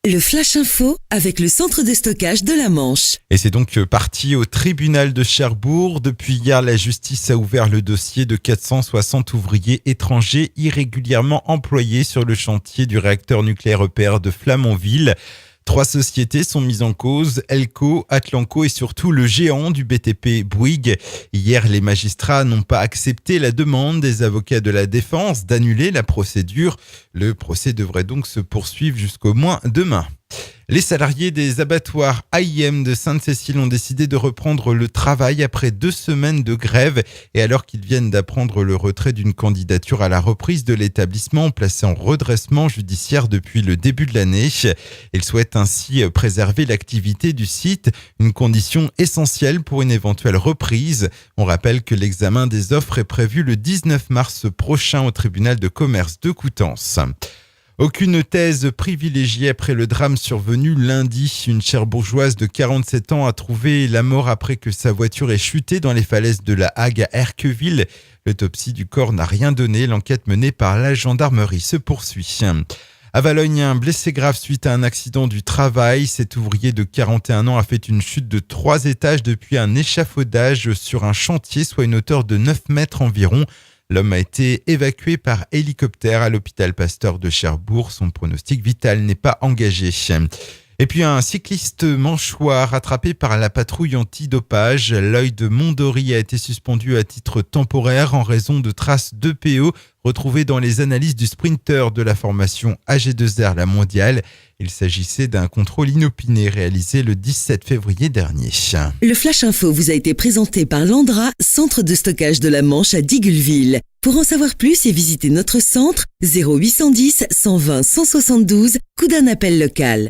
Le Flash Info avec le centre de stockage de la Manche. Et c'est donc parti au tribunal de Cherbourg. Depuis hier, la justice a ouvert le dossier de 460 ouvriers étrangers irrégulièrement employés sur le chantier du réacteur nucléaire EPR de Flamanville. 3 sociétés sont mises en cause, Elco, Atlanco et surtout le géant du BTP Bouygues. Hier, les magistrats n'ont pas accepté la demande des avocats de la défense d'annuler la procédure. Le procès devrait donc se poursuivre jusqu'au moins demain. Les salariés des abattoirs AIM de Sainte-Cécile ont décidé de reprendre le travail après 2 semaines de grève et alors qu'ils viennent d'apprendre le retrait d'une candidature à la reprise de l'établissement placé en redressement judiciaire depuis le début de l'année. Ils souhaitent ainsi préserver l'activité du site, une condition essentielle pour une éventuelle reprise. On rappelle que l'examen des offres est prévu le 19 mars prochain au tribunal de commerce de Coutances. Aucune thèse privilégiée après le drame survenu lundi. Une Cherbourgeoise de 47 ans a trouvé la mort après que sa voiture ait chuté dans les falaises de la Hague à Erqueville. L'autopsie du corps n'a rien donné. L'enquête menée par la gendarmerie se poursuit. À Valognes, un blessé grave suite à un accident du travail. Cet ouvrier de 41 ans a fait une chute de 3 étages depuis un échafaudage sur un chantier, soit une hauteur de 9 mètres environ. L'homme a été évacué par hélicoptère à l'hôpital Pasteur de Cherbourg. Son pronostic vital n'est pas engagé. Et puis un cycliste manchois rattrapé par la patrouille antidopage. L'œil de Mondori a été suspendu à titre temporaire en raison de traces d'EPO retrouvées dans les analyses du sprinter de la formation AG2R La Mondiale. Il s'agissait d'un contrôle inopiné réalisé le 17 février dernier. Le Flash Info vous a été présenté par Landra, centre de stockage de la Manche à Digulleville. Pour en savoir plus et visiter notre centre, 0810 120 172, coup d'un appel local.